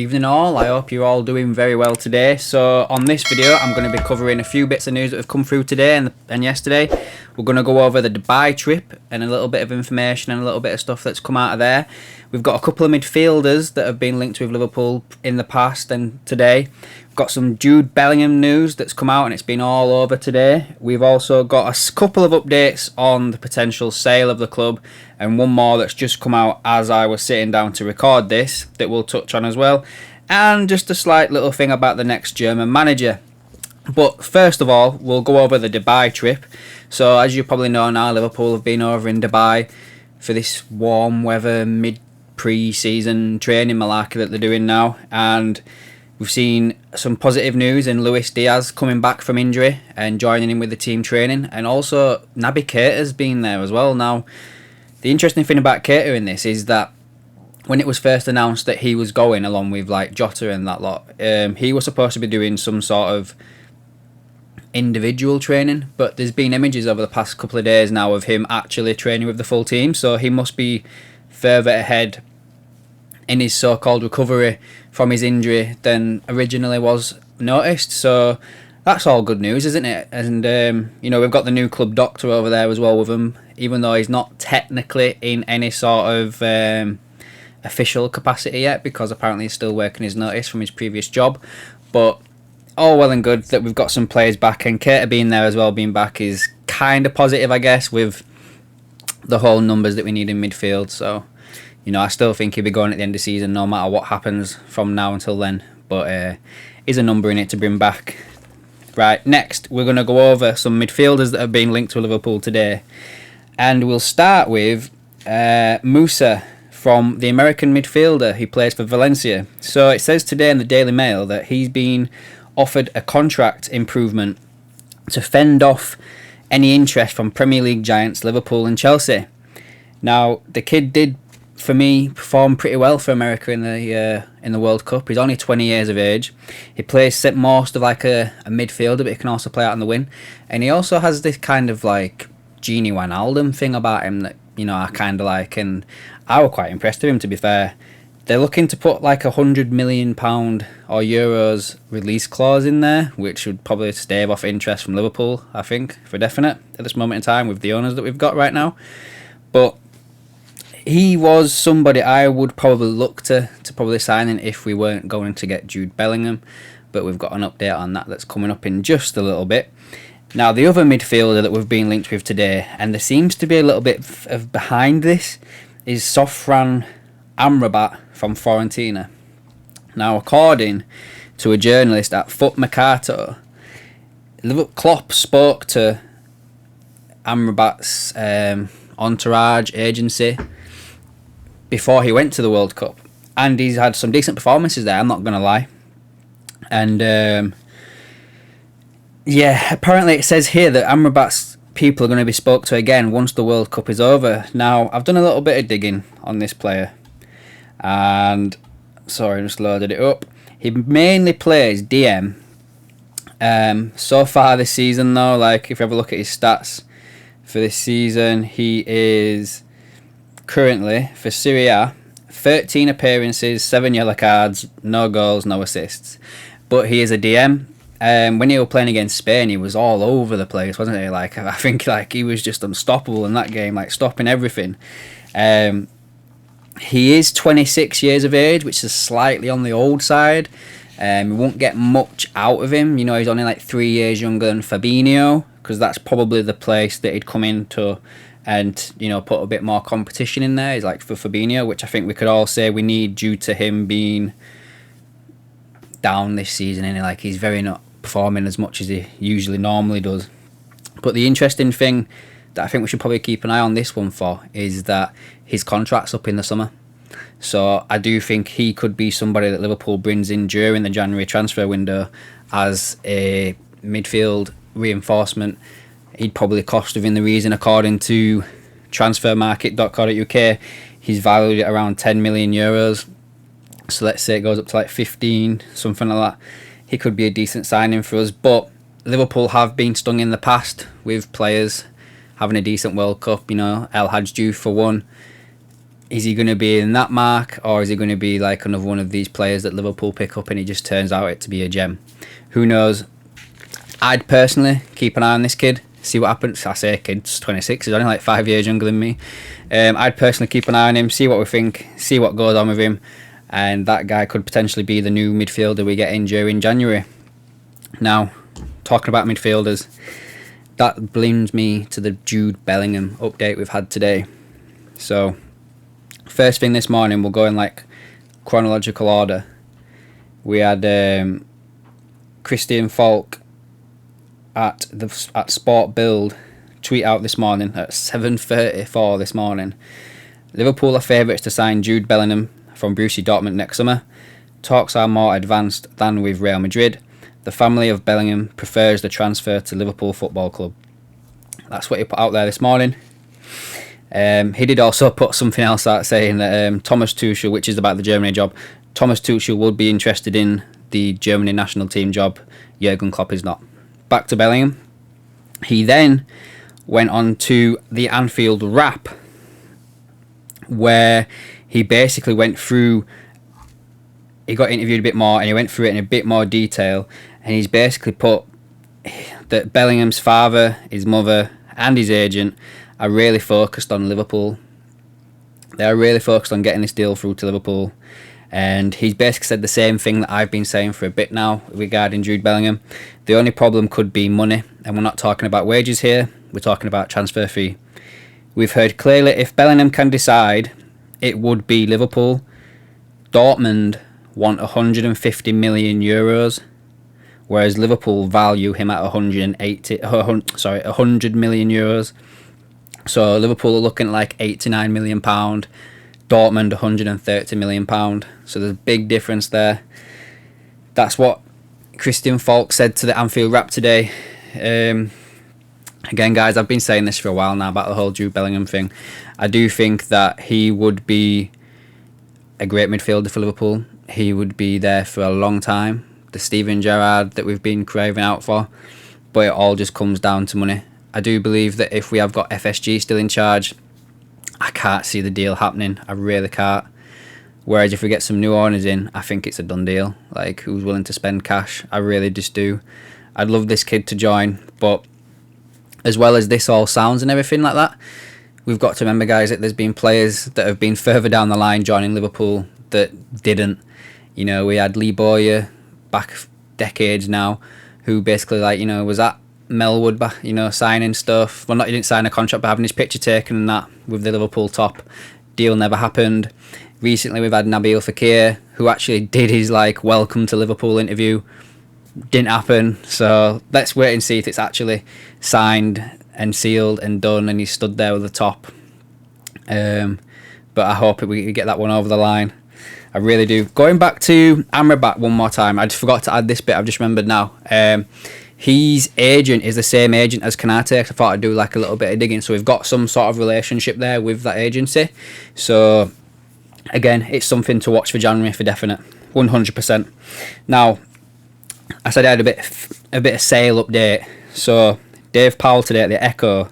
Evening all, I hope you're all doing very well today. So on this video I'm going to be covering a few bits of news that have come through today and yesterday. We're going to go over the Dubai trip and a little bit of information and a little bit of stuff that's come out of there. We've got a couple of midfielders that have been linked with Liverpool in the past and today. We've got some Jude Bellingham news that's come out and it's been all over today. We've also got a couple of updates on the potential sale of the club and one more that's just come out as I was sitting down to record this that we'll touch on as well. And just a slight little thing about the next German manager. But first of all, we'll go over the Dubai trip. So as you probably know now, Liverpool have been over in Dubai for this warm weather pre-season training malarkey that they're doing now. And we've seen some positive news in Luis Diaz coming back from injury and joining in with the team training. And also Naby Keita's been there as well. Now, the interesting thing about Keita in this is that when it was first announced that he was going along with like Jota and that lot, he was supposed to be doing some sort of individual training, but there's been images over the past couple of days now of him actually training with the full team, so he must be further ahead in his so-called recovery from his injury than originally was noticed. So that's all good news, isn't it? And we've got the new club doctor over there as well with him, even though he's not technically in any sort of official capacity yet, because apparently he's still working his notice from his previous job. But all well and good that we've got some players back, and Keita being there as well, being back, is kind of positive, I guess, with the whole numbers that we need in midfield. So, I still think he'll be going at the end of the season no matter what happens from now until then. But is a number in it to bring back. Right, next we're going to go over some midfielders that have been linked to Liverpool today. And we'll start with Musa, from the American midfielder who plays for Valencia. So it says today in the Daily Mail that he's been offered a contract improvement to fend off any interest from Premier League giants Liverpool and Chelsea. Now, the kid did, for me, perform pretty well for America in the World Cup. He's only 20 years of age. He plays most of like a midfielder, but he can also play out on the wing. And he also has this kind of like Genie Wijnaldum thing about him that I kind of like, and I was quite impressed with him, to be fair. They're looking to put like £100 million or euros release clause in there, which would probably stave off interest from Liverpool, I think, for definite at this moment in time with the owners that we've got right now. But he was somebody I would probably look to probably sign in if we weren't going to get Jude Bellingham. But we've got an update on that's coming up in just a little bit. Now, the other midfielder that we've been linked with today, and there seems to be a little bit of behind this, is Sofran Amrabat from Fiorentina. Now, according to a journalist at Foot Mercato, Klopp spoke to Amrabat's entourage agency before he went to the World Cup, and he's had some decent performances there, I'm not going to lie. And apparently it says here that Amrabat's people are going to be spoke to again once the World Cup is over. Now, I've done a little bit of digging on this player, and sorry, I just loaded it up. He mainly plays DM. So far this season, though, like if you have a look at his stats for this season, he is currently for Serie A 13 appearances, 7 yellow cards, no goals, no assists. But he is a DM. When he was playing against Spain, he was all over the place, wasn't he? Like, I think like he was just unstoppable in that game, like stopping everything. He is 26 years of age, which is slightly on the old side. We won't get much out of him. He's only like 3 years younger than Fabinho, because that's probably the place that he'd come into and, put a bit more competition in there. He's like for Fabinho, which I think we could all say we need due to him being down this season. And like he's very not performing as much as he usually normally does. But the interesting thing that I think we should probably keep an eye on this one for is that his contract's up in the summer. So I do think he could be somebody that Liverpool brings in during the January transfer window as a midfield reinforcement. He'd probably cost within the reason, according to transfermarket.co.uk, he's valued at around 10 million euros. So let's say it goes up to like 15, something like that. He could be a decent signing for us. But Liverpool have been stung in the past with players having a decent World Cup. El Hadji for one. is he going to be in that mark, or is he going to be like another one of these players that Liverpool pick up and he just turns out it to be a gem? Who knows? I'd personally keep an eye on this kid, see what happens. I say kid's 26, he's only like 5 years younger than me. I'd personally keep an eye on him, see what we think, see what goes on with him, and that guy could potentially be the new midfielder we get in during January. Now, talking about midfielders, that brings me to the Jude Bellingham update we've had today. So, first thing this morning, we'll go in like chronological order. We had Christian Falk at Sport Build tweet out this morning at 7:34 this morning. Liverpool are favourites to sign Jude Bellingham from Borussia Dortmund next summer. Talks are more advanced than with Real Madrid. The family of Bellingham prefers the transfer to Liverpool Football Club. That's what he put out there this morning. He did also put something else out saying that Thomas Tuchel, which is about the Germany job, Thomas Tuchel would be interested in the Germany national team job. Jurgen Klopp is not. Back to Bellingham. He then went on to the Anfield Wrap, where he basically went through, he got interviewed a bit more and he went through it in a bit more detail, and he's basically put that Bellingham's father, his mother and his agent are really focused on Liverpool. They are really focused on getting this deal through to Liverpool, and he's basically said the same thing that I've been saying for a bit now regarding Jude Bellingham. The only problem could be money, and we're not talking about wages here, we're talking about transfer fee. We've heard clearly if Bellingham can decide, it would be Liverpool. Dortmund want 150 million euros, whereas Liverpool value him at 100 million euros. So Liverpool are looking at like £89 million, Dortmund £130 million. So there's a big difference there. That's what Christian Falk said to the Anfield Wrap today. Again, guys, I've been saying this for a while now about the whole Jude Bellingham thing. I do think that he would be a great midfielder for Liverpool. He would be there for a long time. The Steven Gerrard that we've been craving out for. But it all just comes down to money. I do believe that if we have got FSG still in charge, I can't see the deal happening. I really can't. Whereas if we get some new owners in, I think it's a done deal. Like, who's willing to spend cash? I really just do. I'd love this kid to join, but as well as this all sounds and everything like that, we've got to remember, guys, that there's been players that have been further down the line joining Liverpool that didn't. You know, we had Lee Bowyer back decades now, who basically, like, you know, was at Melwood, you know, signing stuff. Well, not he didn't sign a contract, but having his picture taken and that with the Liverpool top. Deal never happened. Recently, we've had Nabil Fekir, who actually did his, like, welcome to Liverpool interview. Didn't happen. So let's wait and see if it's actually signed and sealed and done and he's stood there with the top. But I hope we get that one over the line. I really do. Going back to Amrabat one more time. I just forgot to add this bit. I've just remembered now. His agent is the same agent as Kanate. I thought I'd do like a little bit of digging. So we've got some sort of relationship there with that agency. So again, it's something to watch for January for definite. 100%. Now, I said I had a bit of sale update. So Dave Powell today at the Echo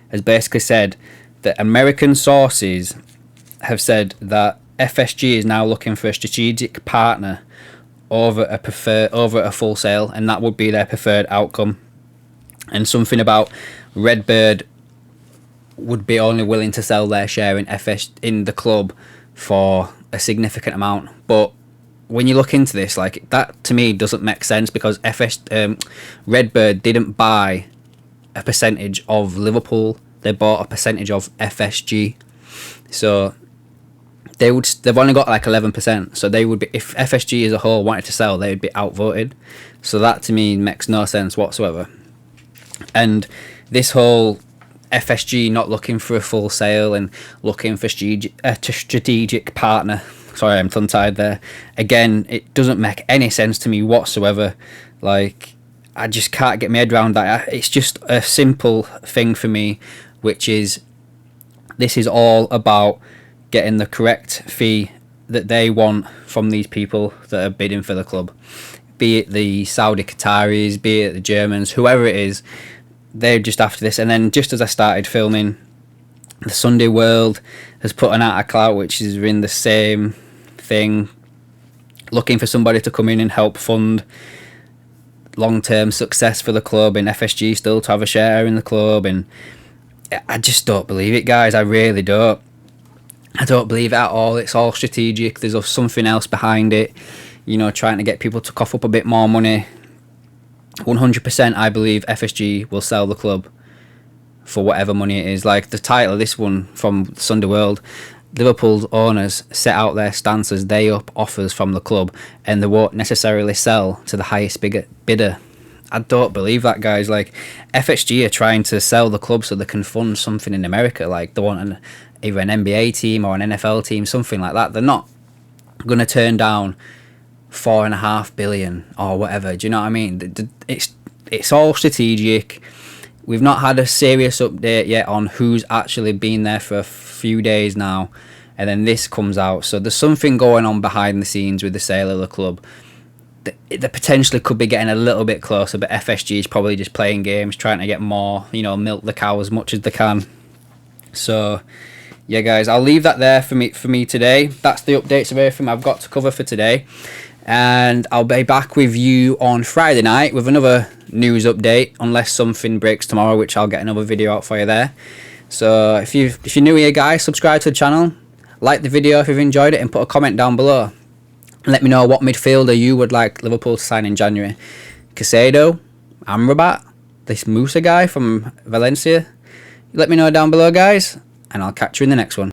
has basically said that American sources have said that FSG is now looking for a strategic partner over a full sale, and that would be their preferred outcome. And something about Redbird would be only willing to sell their share in the club for a significant amount. But when you look into this, like, that to me doesn't make sense, because Redbird didn't buy a percentage of Liverpool, they bought a percentage of FSG. So they've only got like 11%, so they would be, if FSG as a whole wanted to sell, they would be outvoted. So that to me makes no sense whatsoever. And this whole FSG not looking for a full sale and looking for strategic partner, sorry, I'm tongue-tied there, again, it doesn't make any sense to me whatsoever. Like, I just can't get my head around that. It's just a simple thing for me, which is, this is all about getting the correct fee that they want from these people that are bidding for the club. Be it the Saudi Qataris, be it the Germans, whoever it is, they're just after this. And then just as I started filming The Sunday World has put an article out which is in the same thing, looking for somebody to come in and help fund long-term success for the club, and FSG still to have a share in the club. And I just don't believe it, guys. I really don't. I don't believe it at all. It's all strategic. There's something else behind it, you know, trying to get people to cough up a bit more money. 100% I believe FSG will sell the club for whatever money it is. Like the title of this one from Sunday World, Liverpool's owners set out their stance as they up offers from the club and they won't necessarily sell to the highest bidder. I don't believe that, guys. Like, FSG are trying to sell the club so they can fund something in America. Like, they want either an NBA team or an NFL team, something like that. They're not going to turn down $4.5 billion or whatever. Do you know what I mean? It's all strategic. We've not had a serious update yet on who's actually been there for a few days now, and then this comes out. So there's something going on behind the scenes with the sale of the club. They potentially could be getting a little bit closer, but FSG is probably just playing games, trying to get more, you know, milk the cow as much as they can. So yeah, guys, I'll leave that there for me today. That's the updates of everything I've got to cover for today, and I'll be back with you on Friday night with another news update, unless something breaks tomorrow, which I'll get another video out for you there. So if you're new here, guys, subscribe to the channel, like the video if you've enjoyed it, and put a comment down below. Let me know what midfielder you would like Liverpool to sign in January. Casado, Amrabat, this Musa guy from Valencia. Let me know down below, guys, and I'll catch you in the next one.